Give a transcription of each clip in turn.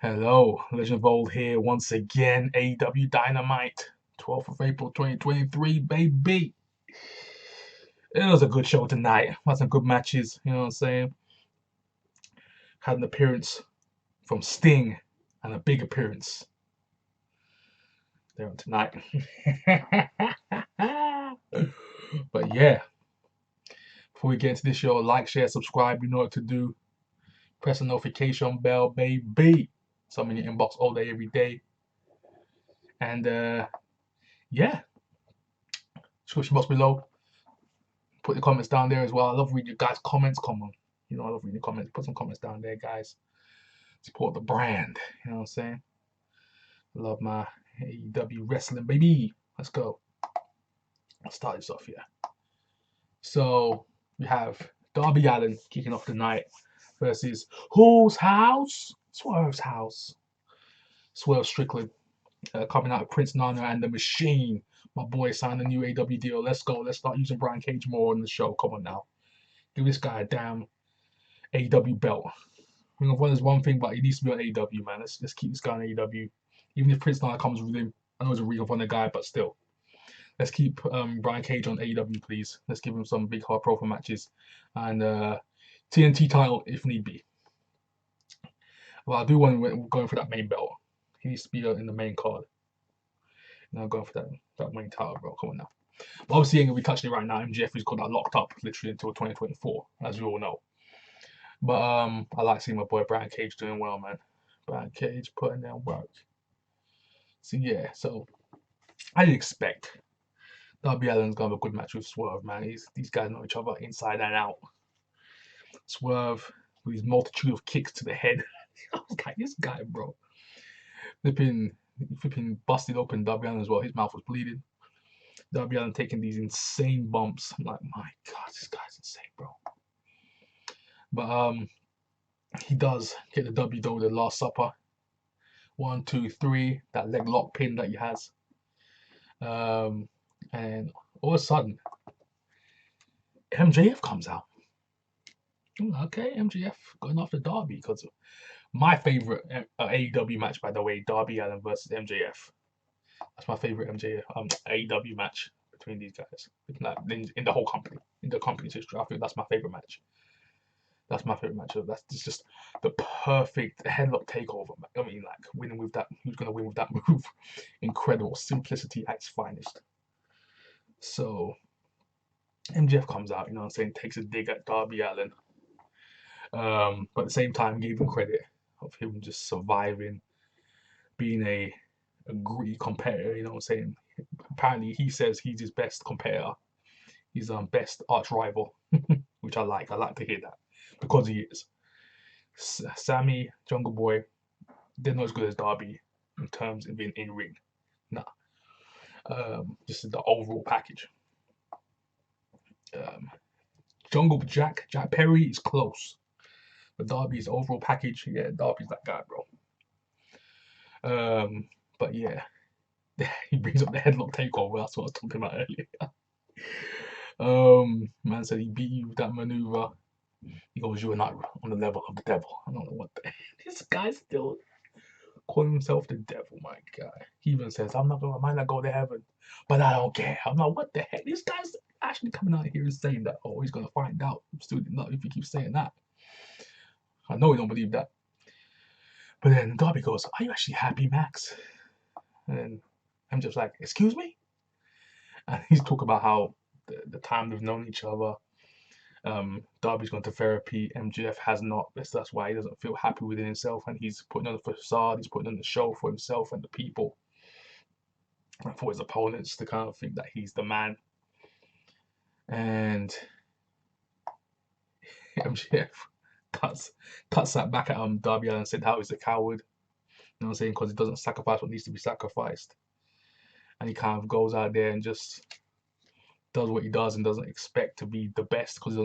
Hello, Legend of Old here once again. AEW Dynamite, 12th of April 2023, baby. It was a good show tonight. Had some good matches, you know what I'm saying? Had an appearance from Sting and a big appearance there on tonight. But yeah, before we get into this show, like, share, subscribe. You know what to do. Press the notification bell, baby. So I'm in your inbox all day, every day. And yeah, description box below. Put the comments down there as well. I love reading you guys' comments. Come on. You know, I love reading the comments. Put some comments down there, guys. Support the brand. You know what I'm saying? Love my AEW wrestling, baby. Let's go. Let's start this off here. So we have Darby Allin kicking off the night versus whose house? Swerve's house. Swerve Strickland coming out of Prince Nana and the Machine. My boy signed a new AEW deal. Let's go. Let's start using Brian Cage more on the show. Come on now. Give this guy a damn AEW belt. Ring of Honor is one thing, but he needs to be on AEW, man. Let's keep this guy on AEW. Even if Prince Nana comes with him, I know he's a Ring of Honor guy, but still. Let's keep Brian Cage on AEW, please. Let's give him some big hard profile matches. And TNT title if need be. Well, I do want going for that main belt. He needs to be in the main card. Now going for that main title, bro. Come on now. But obviously, ain't gonna be touching it right now. MJF has got that locked up literally until 2024, as we all know. But I like seeing my boy Brian Cage doing well, man. Brian Cage putting down work. So yeah, so I didn't expect Darby Allin's gonna have a good match with Swerve, man. These guys know each other inside and out. Swerve with his multitude of kicks to the head. I was like, this guy, bro. Flipping busted open Darby Allin as well. His mouth was bleeding. Darby Allin taking these insane bumps. I'm like, my God, this guy's insane, bro. But he does get the W though with the Last Supper. 1, 2, 3. That leg lock pin that he has. And all of a sudden, MJF comes out. Okay, MJF going after Darby because my favorite AEW match, by the way, Darby Allin versus MJF. That's my favorite MJF AEW match between these guys in the whole company, in the company's history. I think that's my favorite match. That's my favorite matchup. That's just the perfect headlock takeover. I mean, like winning with that. Who's gonna win with that move? Incredible simplicity at its finest. So MJF comes out, you know what I'm saying, takes a dig at Darby Allin. But at the same time, gave him credit of him just surviving, being a gritty competitor, you know what I'm saying? Apparently he says he's his best competitor. He's best arch rival, which I like. I like to hear that. Because he is. Sammy, Jungle Boy, they're not as good as Darby in terms of being in ring. Nah. Just the overall package. Jungle Jack Perry is close. But Darby's overall package, yeah, Darby's that guy, bro. But yeah, he brings up the headlock takeover. That's what I was talking about earlier. Man said he beat you with that maneuver. He goes, you are not on the level of the devil. I don't know what this guy's still calling himself the devil, my guy. He even says, I might not go to heaven, but I don't care. I'm like, what the heck? This guy's actually coming out here and saying that, oh, he's gonna find out. I'm still not if he keeps saying that. I know he don't believe that. But then Darby goes, are you actually happy, Max? And then I'm just like, excuse me? And he's talking about how the time they've known each other, Darby's gone to therapy. MJF has not. That's why he doesn't feel happy within himself, and he's putting on the facade. He's putting on the show for himself and the people, and for his opponents to kind of think that he's the man. And MJF cuts that back at Darby Allin and said how he's a coward. You know what I'm saying? Because he doesn't sacrifice what needs to be sacrificed, and he kind of goes out there and just does what he does and doesn't expect to be the best because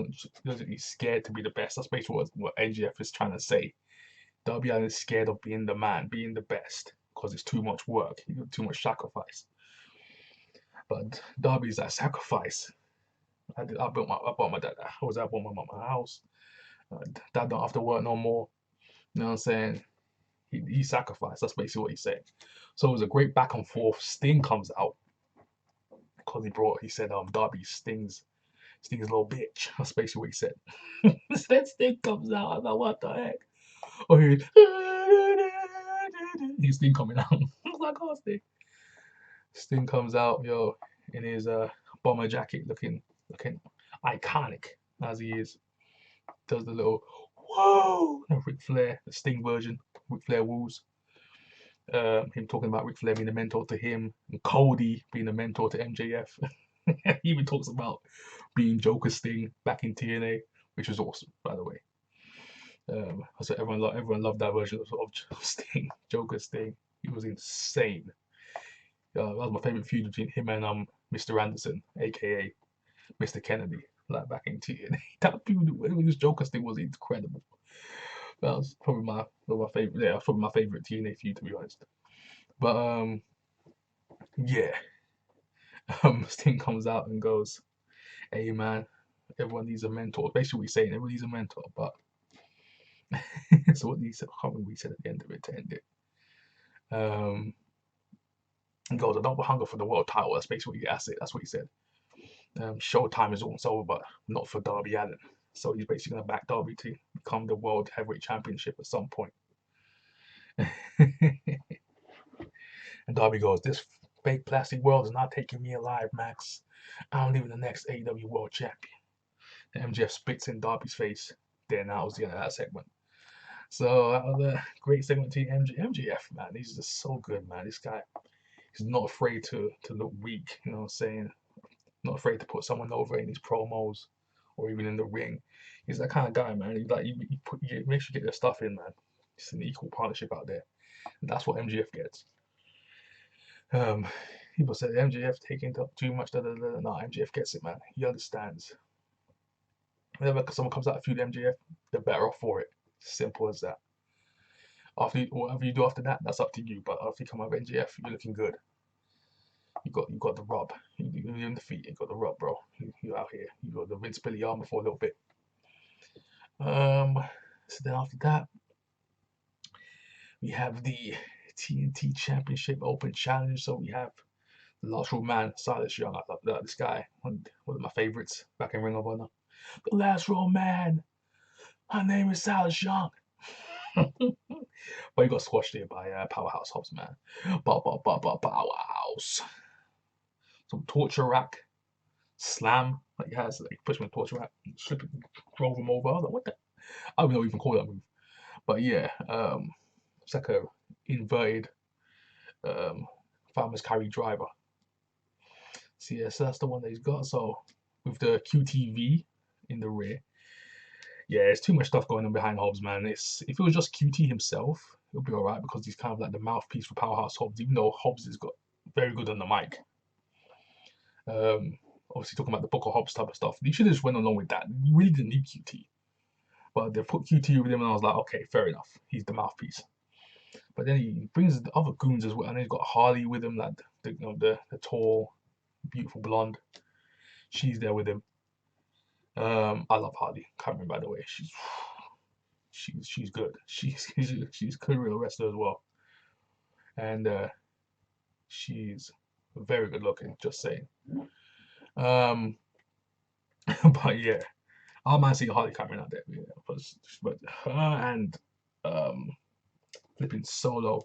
he's scared to be the best. That's basically what MJF is trying to say. Darby Allin is scared of being the man, being the best, because it's too much work, too much sacrifice. But Darby's that sacrifice. I bought my dad. I bought my mom a house. Dad don't have to work no more. You know what I'm saying? He sacrificed. That's basically what he's saying. So it was a great back and forth. Sting comes out because he said Darby Sting's little bitch. That's basically what he said. Then Sting comes out. I'm like, what the heck? Oh, he's Sting coming out. I was like, oh, Sting. Sting comes out, yo, in his bomber jacket, looking iconic as he is. Does the little whoa, Ric Flair, the Sting version, Ric Flair woos. Him talking about Ric Flair being a mentor to him, and Cody being a mentor to MJF. He even talks about being Joker Sting back in TNA, which was awesome, by the way. So everyone loved that version of Sting, Joker Sting. He was insane. That was my favorite feud between him and Mr. Anderson, aka Mr. Kennedy, like back in TNA. That feud with his Joker Sting was incredible. That was probably my favorite. Yeah, probably my favorite TNA feud, to be honest. But yeah. Sting comes out and goes, "Hey man, everyone needs a mentor." Basically, what he's saying, everyone needs a mentor. But so what he said, I can't remember what he said at the end of it to end it. He goes, "I don't hunger for the world title." That's basically that's what he said. Showtime is almost over, but not for Darby Allin. So he's basically gonna back Darby to become the world heavyweight championship at some point. And Darby goes, "This fake plastic world is not taking me alive, Max. I'm leaving the next AEW world champion." And MJF spits in Darby's face. Then that was the end of that segment. So that was a great segment to MJF, man. He's just so good, man. This guy, he's not afraid to look weak, you know what I'm saying? Not afraid to put someone over in his promos or even in the ring. He's that kind of guy, man. He's like, you make sure you get your stuff in, man. It's an equal partnership out there. And that's what MJF gets. People say MJF taking too much. No, MJF gets it, man. He understands. Whenever someone comes out a feud MJF, they're better off for it. Simple as that. Whatever you do after that, that's up to you. But after you come out of MJF, you're looking good. You got the rub. You're in the feet. You got the rub, bro. You out here. You got the Vince Billy armor for a little bit. So then after that, we have the TNT Championship Open Challenge. So we have the Last Row Man, Silas Young. I love that. This guy, one of my favorites back in Ring of Honor. The Last Row Man. My name is Silas Young. But he got squashed here by Powerhouse Hobbs, man. Powerhouse. Some torture rack slam. Like he has, like push him in torture rack, slip it, drove him over. I was like, what the? I don't know even call that move. But yeah, it's like a inverted farmer's carry driver. So yeah, so that's the one that he's got. So with the QTV in the rear, yeah, there's too much stuff going on behind Hobbs, man. If it was just QT himself, it'll be alright because he's kind of like the mouthpiece for Powerhouse Hobbs, even though Hobbs has got very good on the mic. Obviously talking about the Book of Hobbs type of stuff. You should have just went along with that. You really didn't need QT. But they put QT with him and I was like, okay, fair enough. He's the mouthpiece. But then he brings the other goons as well, and he's got Harley with him, like the tall, beautiful blonde. She's there with him. I love Harley Cameron, by the way. She's good. She's a good real wrestler as well, and she's very good looking. Just saying. But yeah, I might see Harley Cameron out there, yeah, but her and flipping Solo,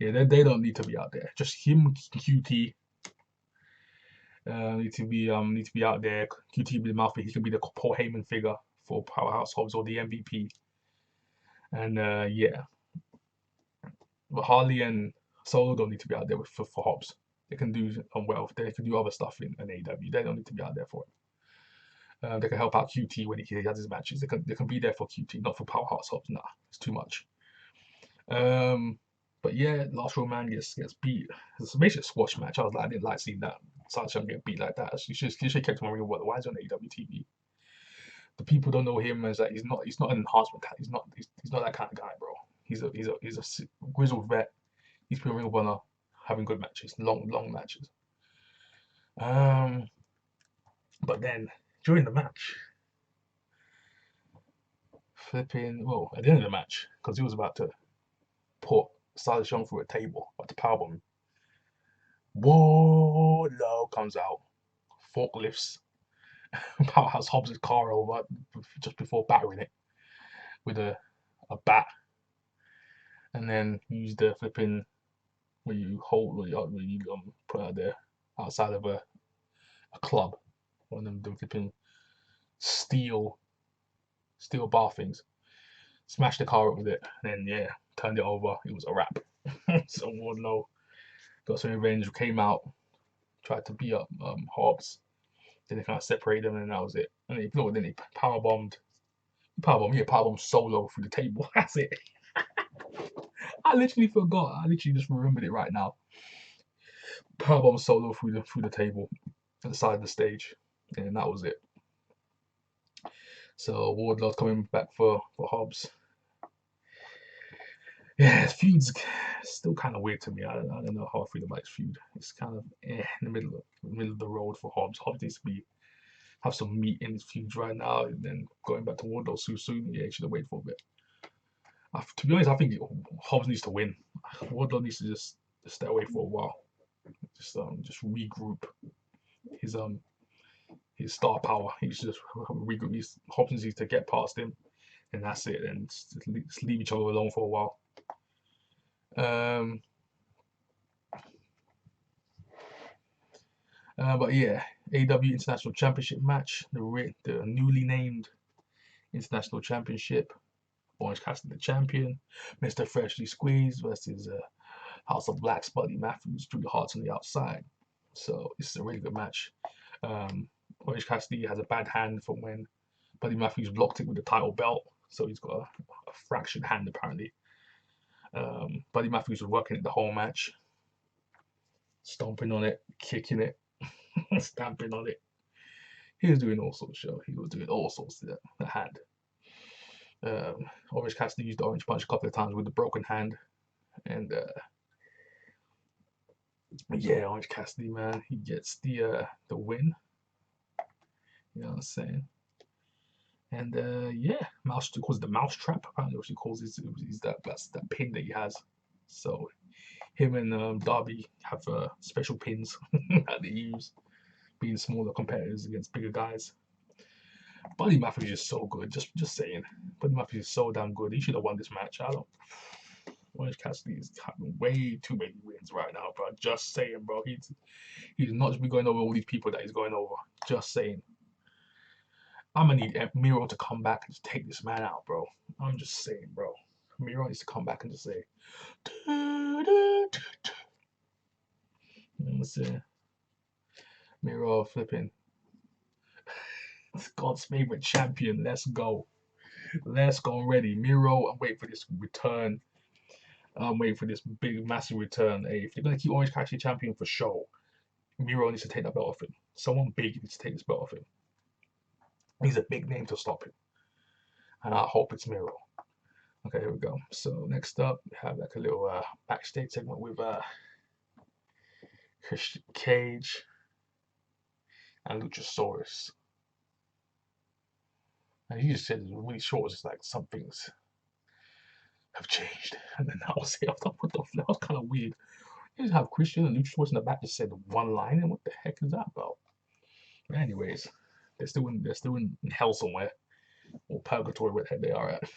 yeah, they don't need to be out there. Just him, QT. Need to be out there. QT be the mouthpiece. He can be the Paul Heyman figure for Powerhouse Hobbs or the MVP. And yeah, but Harley and Solo don't need to be out there for Hobbs. They can do well. They can do other stuff in AEW. They don't need to be out there for it. They can help out QT when he has his matches. They can be there for QT, not for Powerhouse Hobbs. Nah, it's too much. But yeah, Last Row Man gets beat. It's basically a squash match. I didn't like seeing that Sasha get beat like that. She should have kept him on Ring of Honor. Why is he on AEW TV? The people don't know him as that he's not an enhancement guy. He's not that kind of guy, bro. He's a grizzled vet. He's been Ring of Honor, having good matches, long matches. But then during the match, at the end of the match, because he was about to started showing through a table, about to powerbomb him. Wardlow comes out, forklifts Powerhouse Hobbs' car over just before battering it with a bat, and then use the flipping where you hold where you put out there outside of a club, one of them flipping steel bar things. Smashed the car up with it, and then yeah, turned it over. It was a wrap. So Wardlow got some revenge. Came out, tried to beat up Hobbs. Then they kind of separated them, and that was it. And then he powerbombed Solo through the table. That's it. I literally forgot. I literally just remembered it right now. Powerbomb Solo through the table at the side of the stage, and that was it. So Wardlow's coming back for Hobbs. Yeah, his feud's still kind of weird to me. I don't know how I feel about his feud. It's kind of in the middle of the road for Hobbs. Hobbs needs to have some meat in his feuds right now, and then going back to Wardlow so soon. Yeah, he should have waited for a bit. To be honest, I think Hobbs needs to win. Wardlow needs to just stay away for a while. Just regroup his star power. He's just regroup. Hobbs needs to get past him, and that's it. And just leave each other alone for a while. But yeah, AEW International Championship match, the newly named International Championship. Orange Cassidy the champion, Mr. Freshly Squeezed versus House of Black's Buddy Matthews, Drew the Hearts on the outside. So this is a really good match. Orange Cassidy has a bad hand from when Buddy Matthews blocked it with the title belt, so he's got a fractured hand apparently. Buddy Matthews was working it the whole match, stomping on it, kicking it, stamping on it. He was doing all sorts of show. He was doing all sorts to the hand. Orange Cassidy used the Orange Punch a couple of times with the broken hand, and yeah, Orange Cassidy, man, he gets the win. You know what I'm saying? And yeah, calls it the mouse trap. Apparently, what she calls it is that's that pin that he has. So him and Darby have special pins that they use, being smaller competitors against bigger guys. Buddy Matthews is so good. Just saying, Buddy Matthews is so damn good. He should have won this match. Orange Cassidy is having way too many wins right now, bro. Just saying, bro. He's not just be going over all these people that he's going over. Just saying. I'm gonna need Miro to come back and just take this man out, bro. I'm just saying, bro. Miro needs to come back and just say, let's see. Miro flipping. God's favorite champion. Let's go. Let's go already. Miro, I'm waiting for this return. I'm waiting for this big, massive return. Hey, if they're gonna keep Orange Cassidy champion for show, Miro needs to take that belt off him. Someone big needs to take this belt off him. He's a big name to stop him. And I hope it's Miro. Okay, here we go. So next up, we have like a little backstage segment with Christian Cage and Luchasaurus. And he just said it was really short. It's like some things have changed. And then that was it. I thought, what the fuck? That was kind of weird. You just have Christian and Luchasaurus in the back just said one line, and what the heck is that about? But anyways, they're still in hell somewhere, or purgatory, where the heck they are at.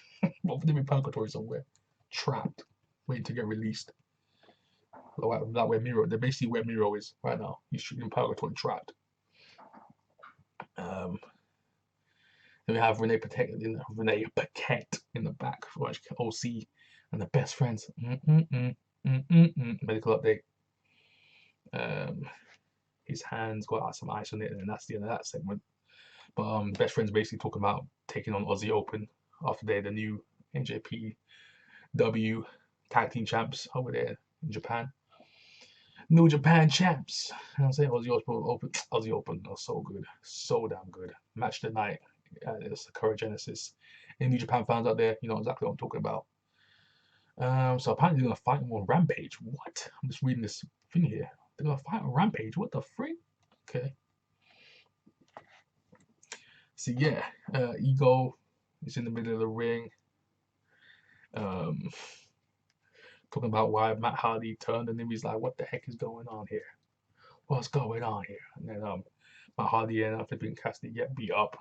Both of them in purgatory somewhere, trapped, waiting to get released. That where Miro, they're basically where Miro is right now. He's in purgatory, trapped. Then we have Renee Paquette in the back for OC and the best friends. Medical update. His hands got some ice on it, and that's the end of that segment. But best friends basically talking about taking on Aussie Open after they're the new NJPW tag team champs over there in Japan. New Japan champs. You know what I'm saying? Aussie Open are so good. So damn good. Match the night. It's the Courage Genesis. Any New Japan fans out there, you know exactly what I'm talking about. So apparently they're gonna fight him on Rampage. What? I'm just reading this thing here. They're gonna fight on Rampage. What the freak? Okay. So yeah, Ego is in the middle of the ring. talking about why Matt Hardy turned, and then he's like, "What the heck is going on here? What's going on here?" And then Matt Hardy and flipping Cassidy get beat up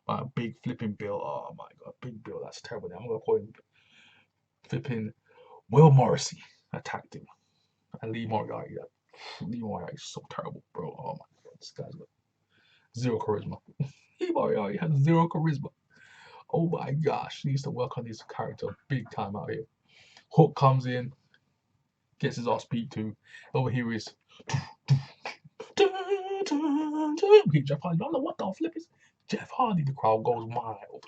by a big flipping Bill. Oh my God, Big Bill, that's terrible. I'm gonna call him flipping Will Morrissey attacked him, and Lee Moriarty. Lee Moriarty is so terrible, bro. Oh my God, this guy's got zero charisma. Lee Moriarty has zero charisma. Oh my gosh, he needs to work on his character big time out here. Hook comes in, gets his ass beat too. Over here is Jeff Hardy. I don't know what the flip is. Jeff Hardy. The crowd goes mild.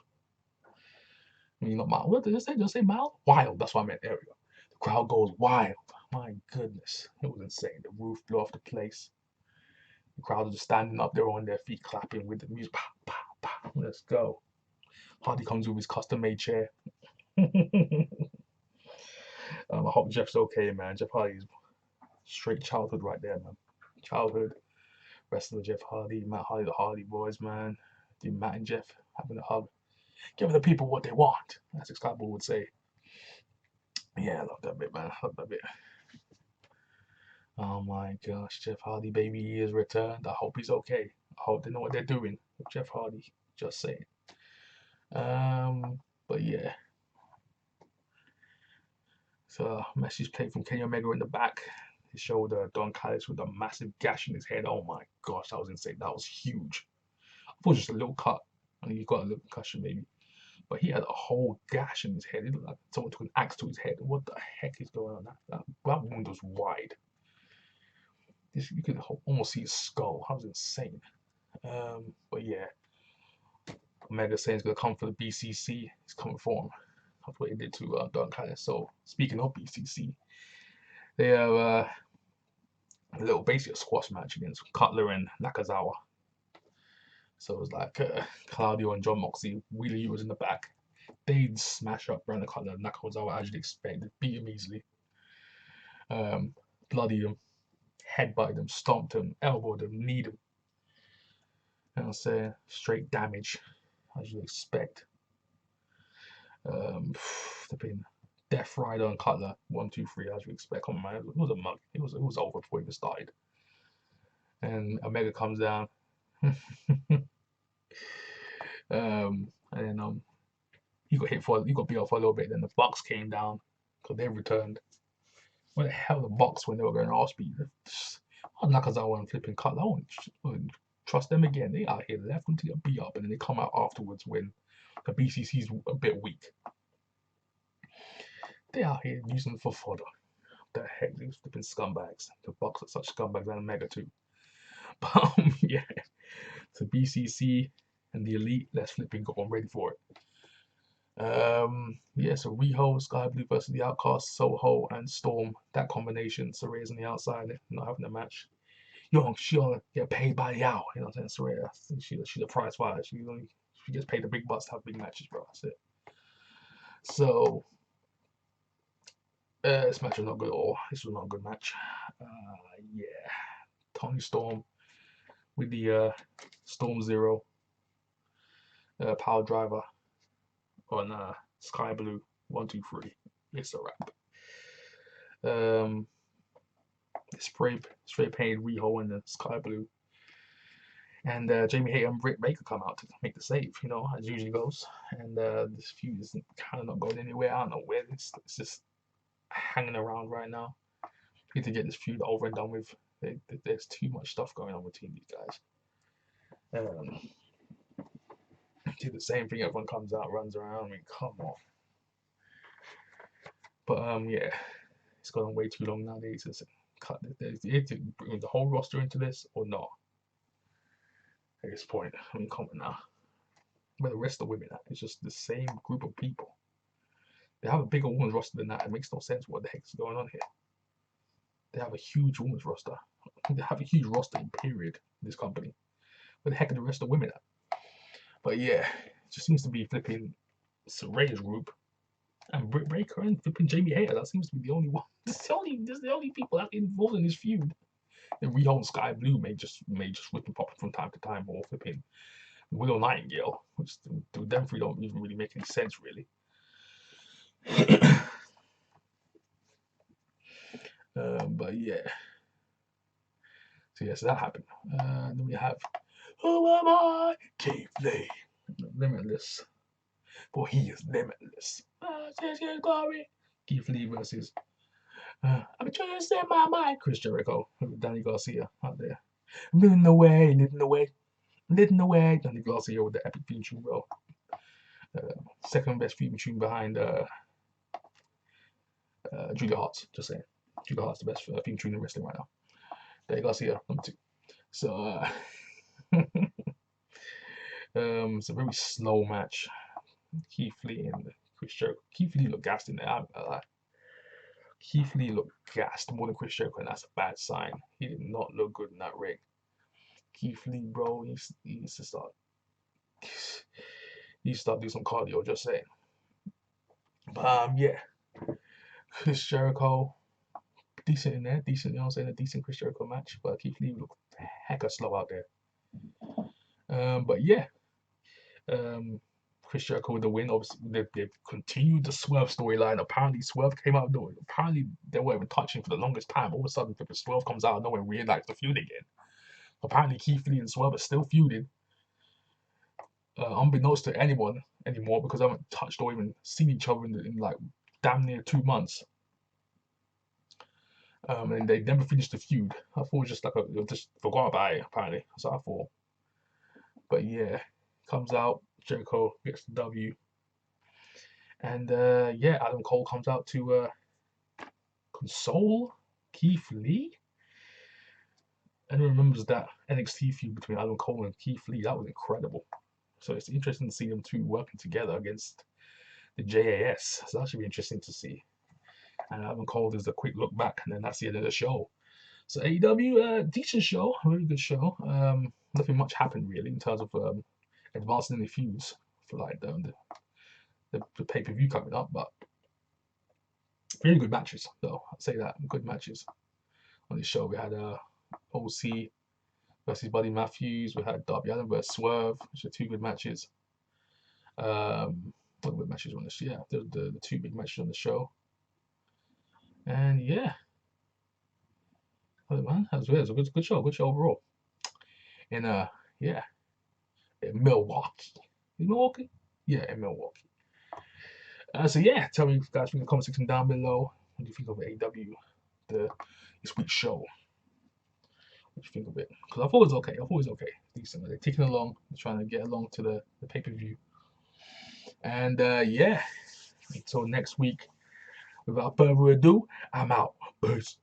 I mean, not mild. What did it say? Did it say mild? Wild. That's what I meant. There we go. The crowd goes wild. My goodness, it was insane. The roof blew off the place. The crowd was just standing up there on their feet, clapping with the music. Pow, pow, pow. Let's go. Hardy comes with his custom-made chair. I hope Jeff's okay, man. Jeff Hardy's straight childhood right there, man. Childhood. Wrestler Jeff Hardy, Matt Hardy, the Hardy Boys, man. Dude, Matt and Jeff having a hug. Giving the people what they want. As Excalibur would say. Yeah, I love that bit, man. I love that bit. Oh my gosh, Jeff Hardy, baby, he is returned. I hope he's okay. I hope they know what they're doing with Jeff Hardy. Just saying. But yeah. So message played from Kenny Omega in the back. He showed Don Callis with a massive gash in his head. Oh my gosh, that was insane. That was huge. I thought it was just a little cut. I mean, he got a little concussion maybe. But he had a whole gash in his head. It looked like someone took an axe to his head. What the heck is going on? That wound was wide. You could almost see his skull. That was insane. But yeah. Omega saying he's going to come for the BCC. He's coming for him. That's what he did to Don Callis. So, speaking of BCC, they have a little basically a squash match against Cutler and Nakazawa. So it was like Claudio and John Moxley. Wheeler was in the back. They'd smash up Brandon Cutler and Nakazawa as you'd expect. They beat him easily. Bloodied him, headbutted him, stomped him, elbowed him, kneed him. And I'll say straight damage as you'd expect. Flipping Death Rider and Cutler, 1, 2, 3, as you expect. Come on, man, it was a mug. It was over before it even started. And Omega comes down. And then he got beat up for a little bit. Then the Bucks came down because they returned. Where the hell the Bucks when they were going off speed? Nakazawa and flipping Cutler. I wouldn't trust them again. They out here left them to get beat up, and then they come out afterwards when the BCC's a bit weak. They out here using them for fodder. What the heck? These flipping scumbags. The Bucks are such scumbags, and Omega too. But yeah, so BCC and the Elite, let's flipping go. I'm ready for it. Yeah, so Riho, Sky Blue versus the Outcast, Soho and Storm. That combination, Saraya's on the outside, not having a match. She'll get paid by the hour. You know what I'm saying? Saraya, she's a prize fighter. She gets paid the big bucks to have big matches, bro. That's it. So this match was not good at all. This was not a good match. Yeah, Tony Storm with the Storm Zero power driver on Sky Blue 1, 2, 3. It's a wrap. Straight painted Riho in the Sky Blue. And Jamie Hayter and Britt Baker come out to make the save, you know, as usually goes. And this feud is kind of not going anywhere. I don't know where it's just hanging around right now. We need to get this feud over and done with. There's too much stuff going on between these guys. Do the same thing. Everyone comes out, runs around. I mean, come on. But yeah, it's gone way too long nowadays. It's cut. They to bring the whole roster into this or not. At this point, I mean, come on now. Where the rest of the women at? It's just the same group of people. They have a bigger women's roster than that. It makes no sense. What the heck is going on here? They have a huge women's roster. They have a huge roster in period. This company. Where the heck are the rest of the women at? But yeah, it just seems to be flipping Saraya's group and Britt Baker and flipping Jamie Hayter. That seems to be the only one. This is the only people that involved in this feud. And Riho and Sky Blue may just whip and pop from time to time, or flipping Willow Nightingale, which them three don't even really make any sense, really. But yeah. So yes, that happened. Then we have Who Am I? Keith Lee. Limitless. For he is limitless. Glory. Keith Lee versus I'm trying to say my mind. Chris Jericho. Danny Garcia out there. Leading the way, leading the way, leading the way. Danny Garcia with the epic theme tune, bro. Second best theme tune behind Julia Hart. Just saying. Julia Hart's the best theme tune in wrestling right now. Danny Garcia, number 2. So it's a very slow match. Keith Lee and Chris Jericho. Keith Lee looked gassed in there. Keith Lee looked gassed more than Chris Jericho, and that's a bad sign. He did not look good in that ring. Keith Lee, bro, he needs to start. He needs to start doing some cardio. Just saying. But yeah, Chris Jericho, decent in there, decent. You know what I'm saying? A decent Chris Jericho match, but Keith Lee looked hecka slow out there. But yeah, Chris Jericho with the win. Obviously, they've continued the Swerve storyline. Apparently, Swerve came out of nowhere. Apparently, they weren't even touching for the longest time. All of a sudden, Swerve comes out of nowhere and reunites the feud again. Apparently, Keith Lee and Swerve are still feuding, unbeknownst to anyone anymore, because I haven't touched or even seen each other in like damn near 2 months. And they never finished the feud. I thought it was just like just forgot about it. Apparently, that's what I thought. But yeah, comes out. Jericho gets the W. And yeah, Adam Cole comes out to console Keith Lee. And remembers that NXT feud between Adam Cole and Keith Lee. That was incredible. So it's interesting to see them two working together against the JAS. So that should be interesting to see. And Adam Cole does a quick look back, and then that's the end of the show. So AEW, decent show, a very good show. Nothing much happened really in terms of advancing in the feuds for like the pay-per-view coming up, but really good matches though. I'd say that good matches on this show. We had OC versus Buddy Matthews. We had Darby Allin versus Swerve, which are 2 good matches. What good matches on this? Yeah, the 2 big matches on the show. And yeah, man, that was a good show overall. And yeah, in Milwaukee. In Milwaukee? Yeah, in Milwaukee. So yeah, tell me guys in the comment section down below what do you think of AEW, this week's show. What do you think of it? Because I thought it was okay. Decent. They're taking along, they're trying to get along to the pay-per-view. And yeah, until next week, without further ado, I'm out. Peace.